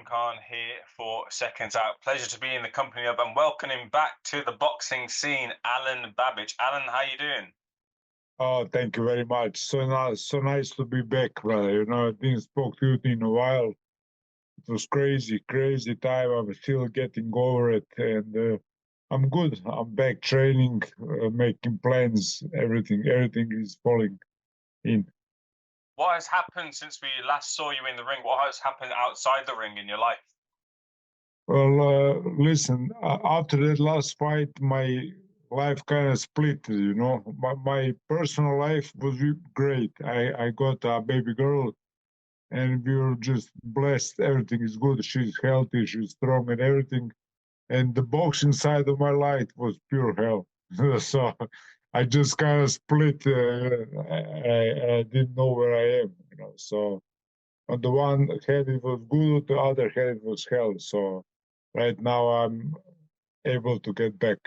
Khan here for Seconds Out. Pleasure to be in the company of and welcoming back to the boxing scene, Alen Babic. Alen, how you doing? Oh, thank you very much. So nice to be back, brother. I didn't spoke to you in a while. It was crazy time. I'm still getting over it, and I'm good. I'm back training, making plans. Everything is falling in. What has happened since we last saw you in the ring? What has happened outside the ring in your life? Well, listen. After that last fight, my life kind of split. My personal life was great. I got a baby girl and we were just blessed. Everything is good. She's healthy, she's strong, and everything. And the boxing side of my life was pure hell. So I just kind of split. I didn't know where I am. So on the one hand it was good, the other hand it was hell. So right now I'm able to get back.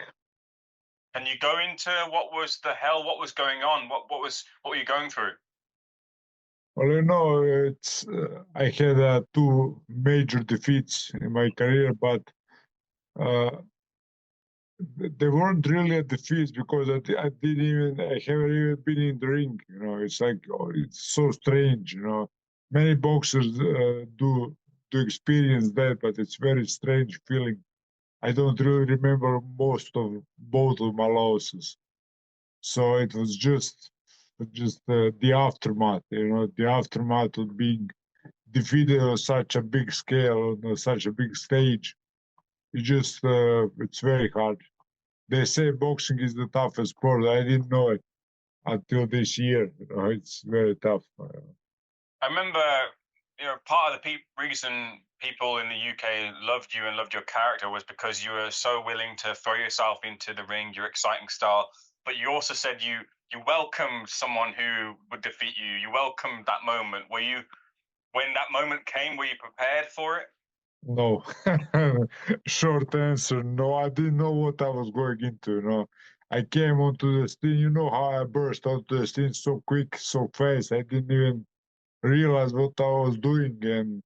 Can you go into what was the hell? What was going on? What were you going through? Well, it's I had two major defeats in my career, but uh, they weren't really a defeat because I haven't even been in the ring. It's like it's so strange. Many boxers do experience that, but it's very strange feeling. I don't really remember most of both of my losses, so it was just the aftermath. The aftermath of being defeated on such a big scale, on such a big stage. It's very hard. They say boxing is the toughest sport. I didn't know it until this year. It's very tough. I remember, part of the reason people in the UK loved you and loved your character was because you were so willing to throw yourself into the ring, your exciting style. But you also said you welcomed someone who would defeat you. You welcomed that moment. When that moment came, were you prepared for it? No. Short answer, no. I didn't know what I was going into. I came onto the scene. You know how I burst onto the scene so quick, so fast. I didn't even realize what I was doing. And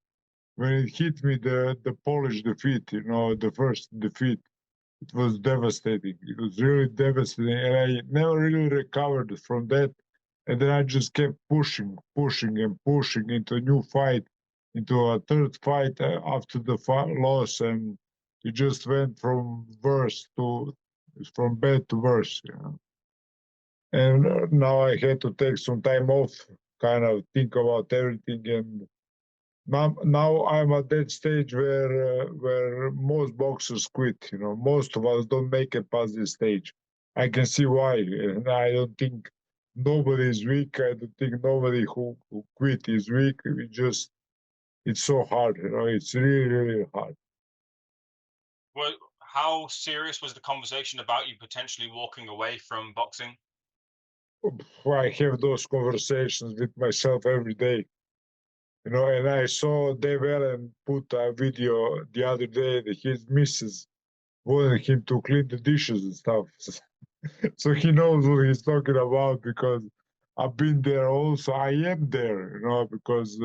when it hit me, the Polish defeat, the first defeat, it was devastating. It was really devastating, and I never really recovered from that. And then I just kept pushing and pushing into a new fight, into a third fight after the loss, and it just went from bad to worse. And now I had to take some time off, kind of think about everything, and now I'm at that stage where most boxers quit. Most of us don't make it past this stage. I can see why, and I don't think nobody is weak. I don't think nobody who quit is weak. It's so hard. It's really hard. Well, how serious was the conversation about you potentially walking away from boxing? I have those conversations with myself every day. And I saw Dave Allen put a video the other day that his missus wanted him to clean the dishes and stuff. So he knows what he's talking about because I've been there also. I am there, because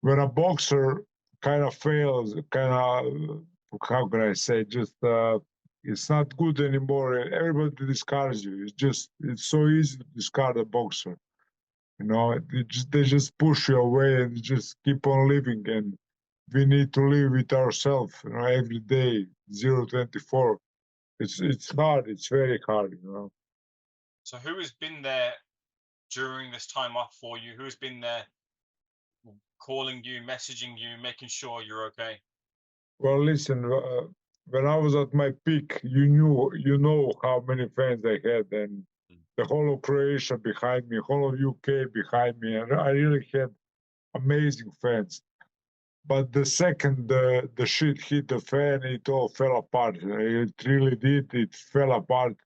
when a boxer kind of fails, how can I say, just it's not good anymore. Everybody discards you. It's so easy to discard a boxer. They just push you away and just keep on living. And we need to live with ourselves, every day, 0-24. It's hard. It's very hard. So who has been there during this time off for you? Who has been there calling you, messaging you, making sure you're okay? Well, listen, when I was at my peak, you know how many fans I had, and the whole of Croatia behind me, whole of UK behind me, and I really had amazing fans. But the second the shit hit the fan, it all fell apart. It really did. It fell apart.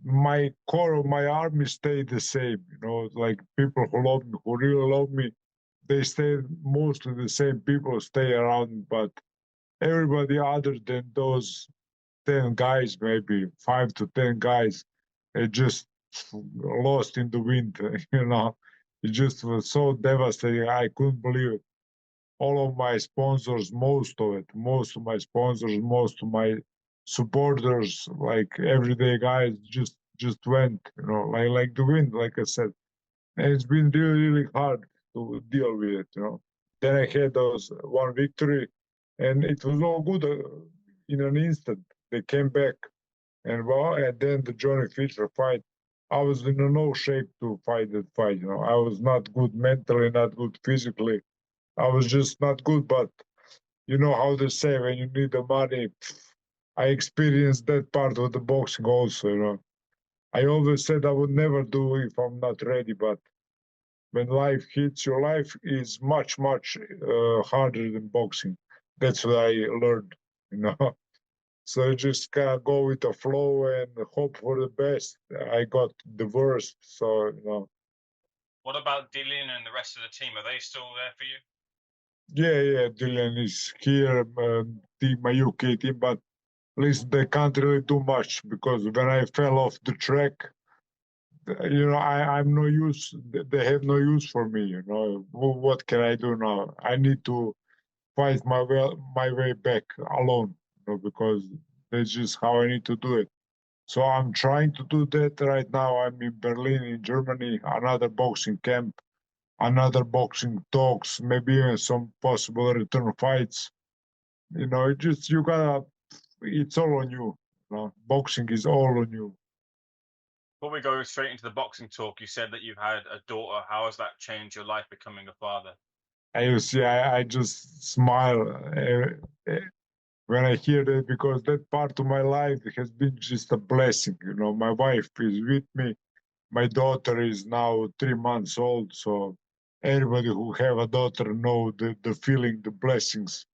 My core of my army stayed the same. Like people who love me, who really love me, they stayed mostly the same people stay around. But everybody other than those 10 guys, maybe 5 to 10 guys, it just lost in the wind. It just was so devastating. I couldn't believe it. all of my sponsors, most of my sponsors, most of my supporters, like everyday guys, just went, like the wind, like I said. And it's been really, really hard to deal with it. Then I had those one victory, and it was all good in an instant. They came back, and then the Johnny Fisher fight. I was in no shape to fight that fight. I was not good mentally, not good physically. I was just not good. But you know how they say, when you need the money, I experienced that part of the boxing also. I always said I would never do if I'm not ready, but when life hits your life is much, much harder than boxing. That's what I learned. So you just kind of go with the flow and hope for the best. I got the worst, so. What about Dillian and the rest of the team? Are they still there for you? Yeah, Dylan is here, my UK team, but at least they can't really do much because when I fell off the track, I'm no use. They have no use for me. What can I do now? I need to fight my way back alone, because that's just how I need to do it. So I'm trying to do that right now. I'm in Berlin, in Germany, another boxing camp, another boxing talks, maybe even some possible return fights. You gotta, it's all on you. Boxing is all on you. Before we go straight into the boxing talk, you said that you've had a daughter. How has that changed your life becoming a father? You see, I just smile when I hear that, because that part of my life has been just a blessing. My wife is with me. My daughter is now 3 months old, so everybody who have a daughter know the feeling, the blessings,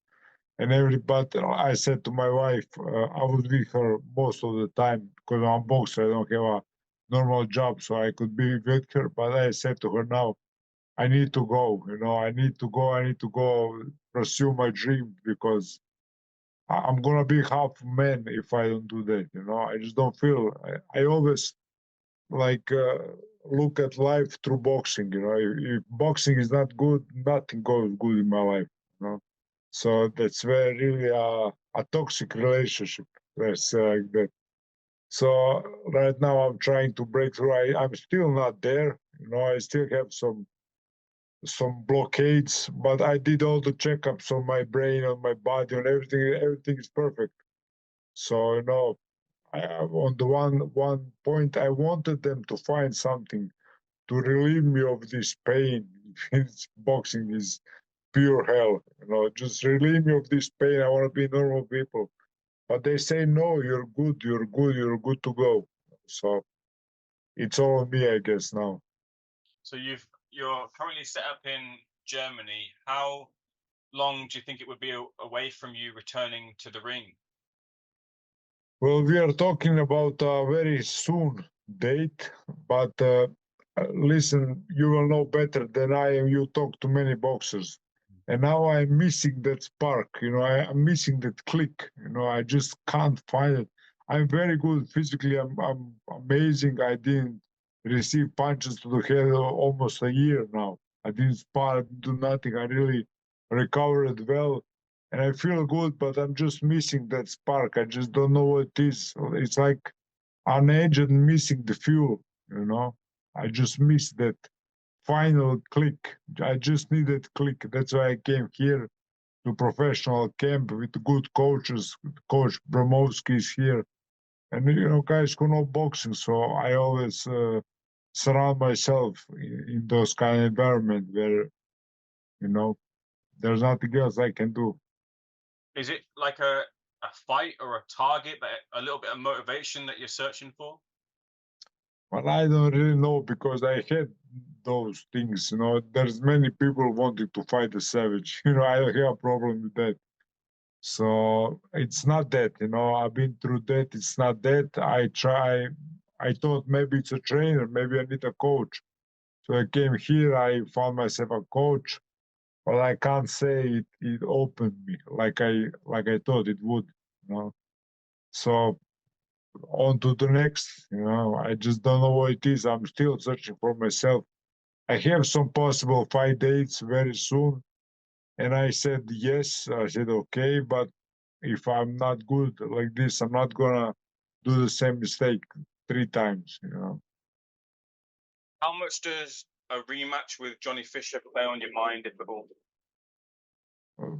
and everybody. I said to my wife, I was with her most of the time because I'm a boxer. I don't have a normal job, so I could be with her. But I said to her now, I need to go. I need to go. I need to go pursue my dream, because I'm gonna be half man if I don't do that. I just don't feel. I always like look at life through boxing. If boxing is not good, nothing goes good in my life. You know, so that's very really a toxic relationship. Let's say like that. So right now I'm trying to break through. I'm still not there. I still have some blockades, but I did all the checkups on my brain, on my body, on everything. Everything is perfect. So on the one point, I wanted them to find something to relieve me of this pain. Boxing is pure hell. Just relieve me of this pain. I want to be normal people. But they say, no, you're good, you're good to go. So it's all on me, I guess, now. So you're currently set up in Germany. How long do you think it would be away from you returning to the ring? Well, we are talking about a very soon date, but listen, you will know better than I am. You talk to many boxers, and now I'm missing that spark. I'm missing that click. I just can't find it. I'm very good physically. I'm amazing. I didn't receive punches to the head almost a year now. I didn't spar, I didn't do nothing. I really recovered well, and I feel good, but I'm just missing that spark. I just don't know what it is. It's like an engine missing the fuel. I just miss that final click. I just need that click. That's why I came here to professional camp with good coaches. Coach Bromovsky is here, and guys who know boxing. So I always surround myself in those kind of environment where you know there's nothing else I can do. Is it like a fight or a target, that a little bit of motivation that you're searching for? Well, I don't really know, because I had those things. There's many people wanting to fight the savage. I don't have a problem with that. So it's not that. I've been through that. It's not that. I thought maybe it's a trainer. Maybe I need a coach. So I came here. I found myself a coach, but I can't say it opened me like I thought it would. You know. So on to the next. I just don't know what it is. I'm still searching for myself. I have some possible fight dates very soon, And I said yes. I said okay, but if I'm not good like this, I'm not gonna do the same mistake 3 times. How much does a rematch with Johnny Fisher play on your mind, if at all? Uh,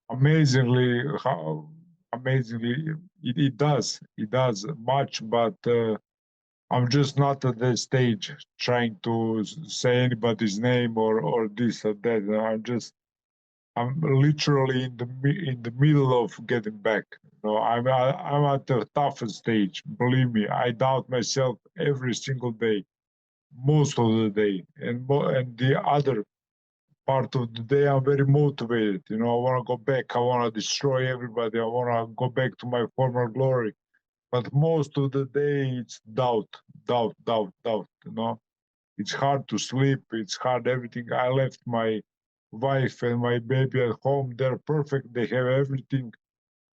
amazingly, how amazingly it does. It does much, but I'm just not at that stage trying to say anybody's name or this or that. I'm literally in the middle of getting back. I'm at the toughest stage. Believe me, I doubt myself every single day, most of the day, and the other part of the day I'm very motivated. I want to go back. I want to destroy everybody. I want to go back to my former glory. But most of the day it's doubt, doubt, doubt, doubt. It's hard to sleep. It's hard everything. I left my wife and my baby at home. They're perfect. They have everything.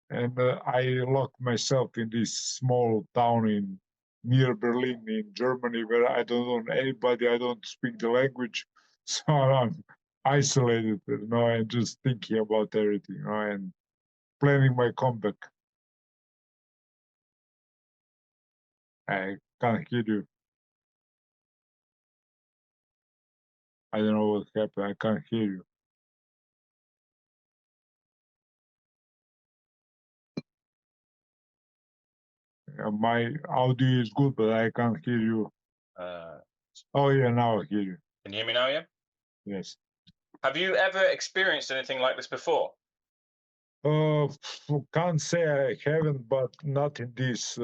And I locked myself in this small town in near Berlin in Germany where I don't know anybody. I don't speak the language. So I'm isolated, and just thinking about everything, and planning my comeback. I can't hear you. I don't know what happened. I can't hear you. My audio is good, but I can't hear you. Oh yeah, now I hear you. Can you hear me now, yeah? Yes. Have you ever experienced anything like this before? Uh, can't say I haven't, but not in this,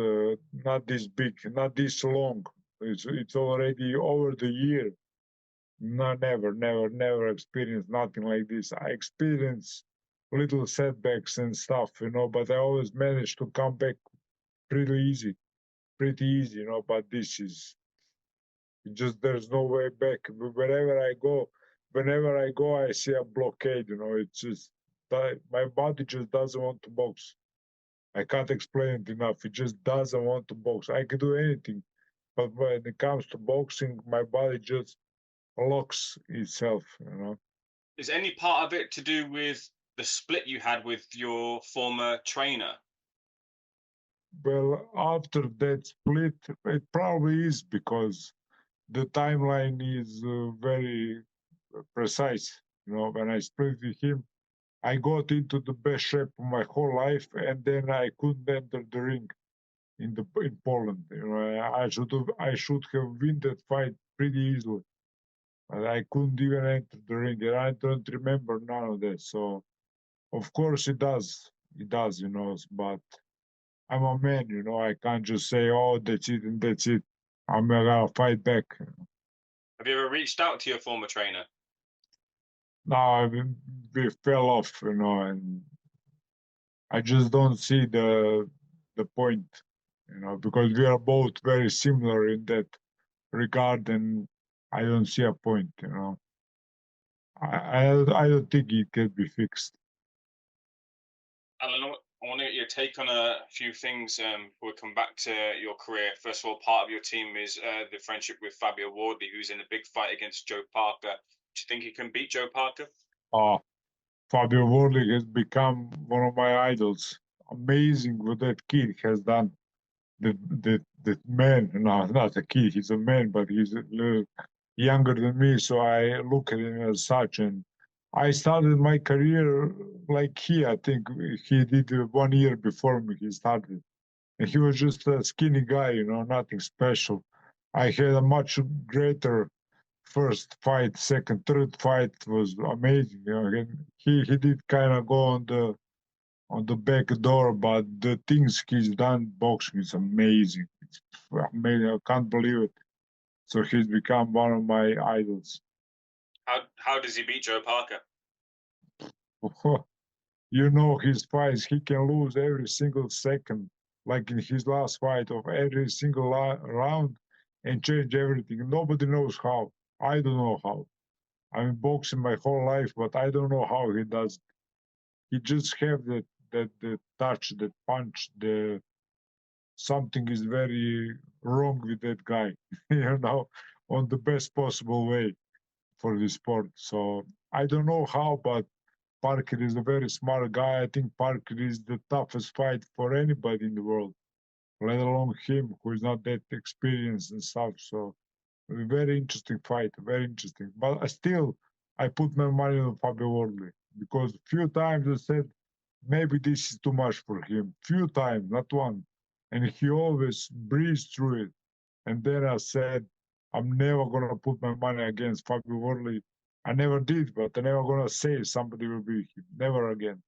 not this big, not this long. It's already over the year. No, never experienced nothing like this. I experienced little setbacks and stuff, but I always managed to come back pretty easy, but this is just there's no way back. Whenever I go, I see a blockade, it's just my body just doesn't want to box. I can't explain it enough. It just doesn't want to box. I can do anything, but when it comes to boxing, my body just locks itself. Is any part of it to do with the split you had with your former trainer? Well, after that split, it probably is because the timeline is very precise. When I split with him, I got into the best shape of my whole life, and then I couldn't enter the ring in Poland. I should have won that fight pretty easily, but I couldn't even enter the ring, and I don't remember none of that. So of course it does, but I'm a man, I can't just say, oh, that's it and that's it. I'm gonna fight back. Have you ever reached out to your former trainer? Now we fell off, and I just don't see the point, because we are both very similar in that regard, and I don't see a point. I don't think it can be fixed. Alan, I want to get your take on a few things before we come back to your career. First of all, part of your team is the friendship with Fabio Wardley, who's in a big fight against Joe Parker. Do you think he can beat Joe Parker? Fabio Wardley has become one of my idols. Amazing what that kid has done. The man, no, not a kid, he's a man, but he's a little younger than me, so I look at him as such. And I started my career like I think he did 1 year before me, he started. And he was just a skinny guy, nothing special. I had a much greater first fight, second, third fight was amazing. And he did kind of go on the back door, but the things he's done boxing is amazing. It's amazing. I can't believe it. So he's become one of my idols. How does he beat Joe Parker? His fights, he can lose every single second, like in his last fight of every single round, and change everything. Nobody knows how. I don't know how. I've been boxing my whole life, but I don't know how he does it. He just have the touch, the punch, the something is very wrong with that guy, on the best possible way for the sport. So I don't know how, but Parker is a very smart guy. I think Parker is the toughest fight for anybody in the world, let alone him, who is not that experienced and stuff. So a very interesting fight, very interesting. But I put my money on Fabio Wardley because few times I said maybe this is too much for him. Few times, not one, and he always breezed through it. And then I said, I'm never gonna put my money against Fabio Wardley. I never did, but I'm never gonna say somebody will beat him. Never again.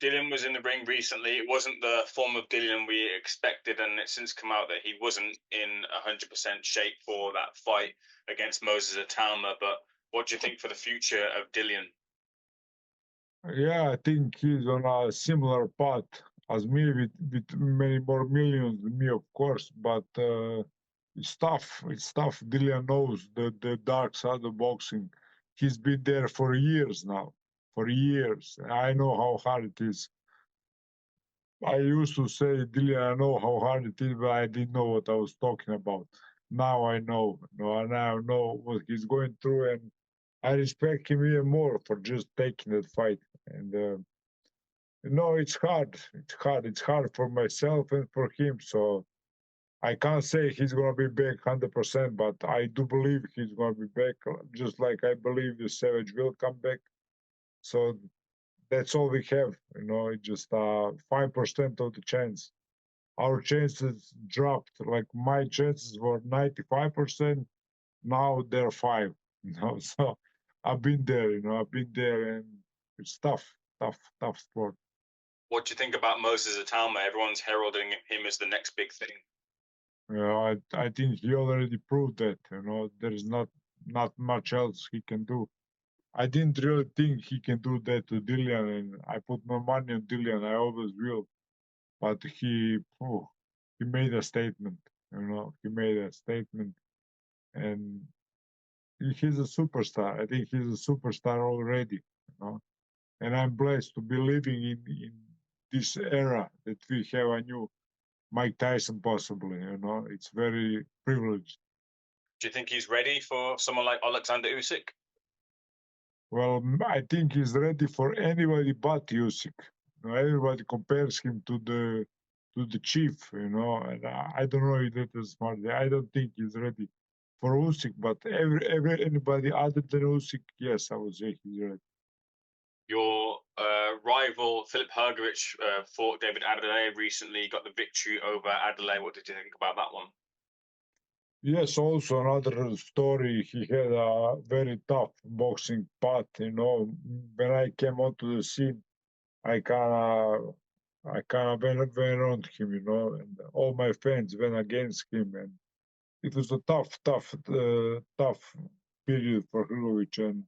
Dillian was in the ring recently. It wasn't the form of Dillian we expected, and it's since come out that he wasn't in 100% shape for that fight against Moses Itauma. But what do you think for the future of Dillian? Yeah, I think he's on a similar path as me with many more millions than me, of course. But it's tough. It's tough. Dillian knows the dark side of boxing. He's been there for years now. For years. I know how hard it is. I used to say, Dillian, I know how hard it is, but I didn't know what I was talking about. Now I know. And I know what he's going through, and I respect him even more for just taking that fight. And no, it's hard. It's hard. It's hard for myself and for him. So I can't say he's gonna be back 100%, but I do believe he's gonna be back. Just like I believe the Savage will come back. So that's all we have. It's just 5% of the chance. Our chances dropped. Like my chances were 95%. Now they're 5. So I've been there. I've been there, and it's tough, tough sport. What do you think about Moses Itauma? Everyone's heralding him as the next big thing. I think he already proved that. There is not much else he can do. I didn't really think he can do that to Dillian, and I put my money on Dillian. I always will, but he made a statement. He made a statement, and he's a superstar. I think he's a superstar already. And I'm blessed to be living in this era that we have a new Mike Tyson, possibly. It's very privileged. Do you think he's ready for someone like Oleksandr Usyk? Well, I think he's ready for anybody but Usyk. Everybody compares him to the chief, and I don't know if that is smart. I don't think he's ready for Usyk, but anybody other than Usyk, yes, I would say he's ready. Your rival Filip Hrgovic fought David Adelaide recently, got the victory over Adelaide. What did you think about that one? Yes, also another story. He had a very tough boxing path. When I came onto the scene, I kind of went around him. And all my fans went against him, and it was a tough period for Hrgovic, and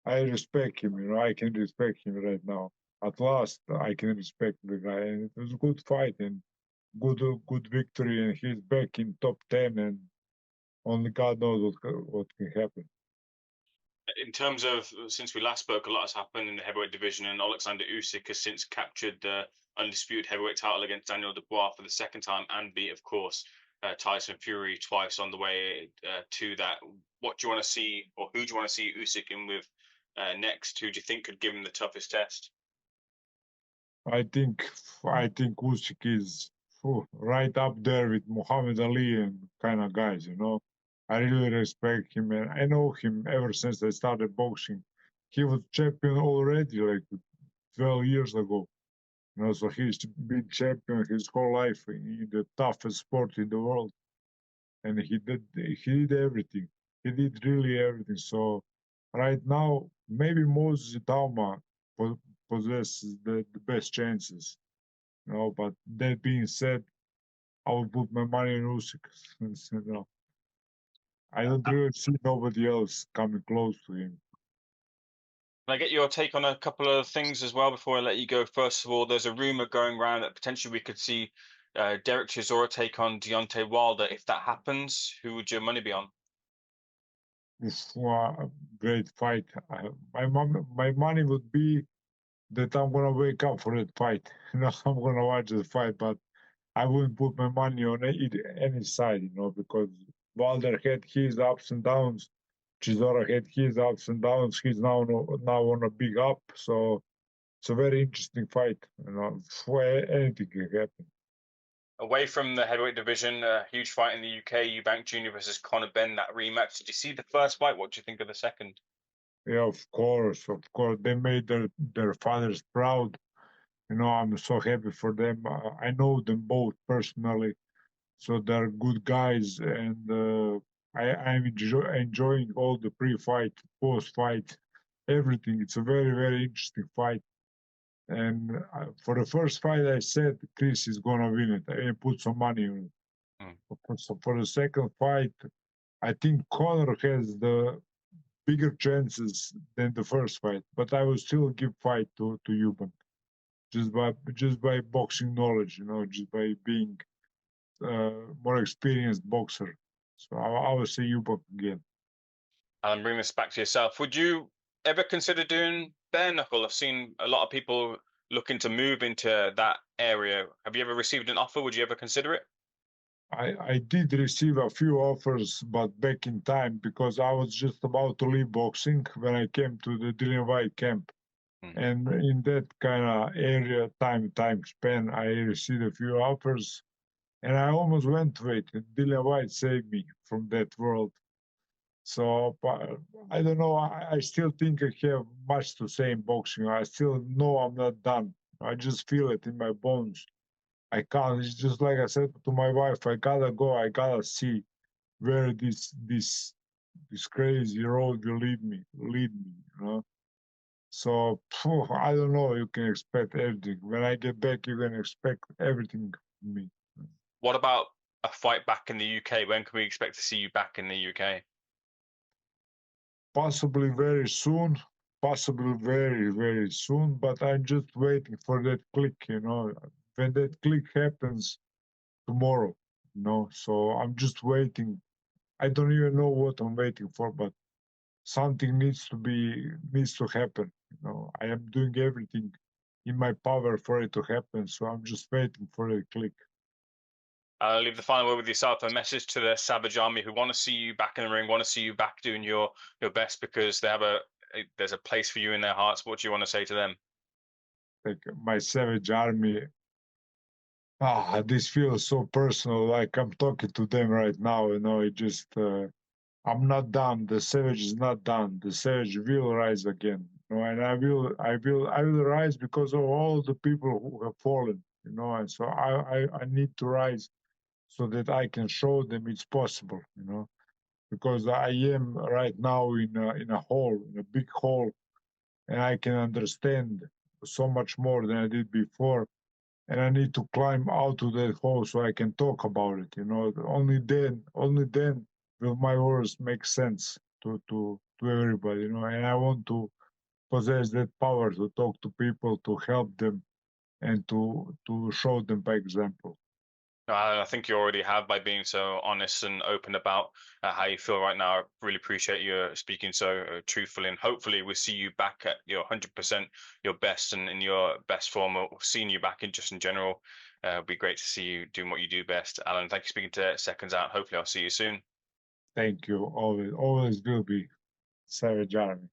I respect him. I can respect him right now. At last, I can respect the guy, and it was a good fight and good victory, and he's back in top 10, and only God knows what can happen. In terms of, since we last spoke, a lot has happened in the heavyweight division, and Oleksandr Usyk has since captured the undisputed heavyweight title against Daniel Dubois for the second time, and beat, of course, Tyson Fury twice on the way to that. What do you want to see, or who do you want to see Usyk in with next? Who do you think could give him the toughest test? I think Usyk is right up there with Muhammad Ali and kind of guys. I really respect him, and I know him ever since I started boxing. He was champion already, like 12 years ago. So he's been champion his whole life in the toughest sport in the world, and he did everything. He did really everything. So right now, maybe Moses Itauma possesses the best chances. But that being said, I will put my money on Usyk. I don't really see nobody else coming close to him. Can I get your take on a couple of things as well before I let you go? First of all, there's a rumor going around that potentially we could see Derek Chisora take on Deontay Wilder. If that happens, who would your money be on? It's a great fight. My money would be that I'm gonna wake up for that fight. I'm gonna watch the fight, but I wouldn't put my money on any side, because Wilder had his ups and downs. Chisora had his ups and downs. He's now on a big up. So it's a very interesting fight. Anything can happen. Away from the heavyweight division, a huge fight in the UK, Eubank Jr. versus Conor Benn, that rematch. Did you see the first fight? What do you think of the second? Yeah, of course. They made their fathers proud. I'm so happy for them. I know them both personally, so they're good guys, and I'm enjoying all the pre-fight, post-fight, everything. It's a very, very interesting fight. And for the first fight, I said Chris is gonna win it. I put some money on it. So for the second fight, I think Conor has the bigger chances than the first fight, but I will still give fight to Eubank just by boxing knowledge, just by being more experienced boxer. So I will say Eubank again. And bring this back to yourself. Would you ever consider doing bare knuckle? I've seen a lot of people looking to move into that area. Have you ever received an offer? Would you ever consider it? I did receive a few offers, but back in time, because I was just about to leave boxing when I came to the Dillian White camp. And in that kind of area, time span, I received a few offers, and I almost went to it. Dillian White saved me from that world. So I don't know. I still think I have much to say in boxing. I still know I'm not done. I just feel it in my bones. I can't. It's just like I said to my wife. I gotta go. I gotta see where this crazy road will lead me. So I don't know. You can expect everything. When I get back, you can expect everything from me. What about a fight back in the UK? When can we expect to see you back in the UK? Possibly very soon. Possibly very, very soon. But I'm just waiting for that click. When that click happens tomorrow. So I'm just waiting. I don't even know what I'm waiting for, but something needs to happen. I am doing everything in my power for it to happen. So I'm just waiting for a click. I'll leave the final word with yourself. A message to the Savage Army who want to see you back in the ring, want to see you back doing your best because there's a place for you in their hearts. What do you want to say to them? Like my Savage Army. This feels so personal. Like I'm talking to them right now. It just. I'm not done. The Savage is not done. The Savage will rise again. And I will rise because of all the people who have fallen. And so I need to rise so that I can show them it's possible. Because I am right now in a hole, in a big hole, and I can understand so much more than I did before. And I need to climb out of that hole so I can talk about it. Only then will my words make sense to everybody. And I want to possess that power to talk to people, to help them, and to show them by example. I think you already have by being so honest and open about how you feel right now. I really appreciate you speaking so truthfully, and hopefully we'll see you back at your 100%, your best and in your best form. Or seeing you back in just in general, it'd be great to see you doing what you do best. Alen, thank you for speaking to Seconds Out. Hopefully I'll see you soon. Thank you. Always will be Savage Army.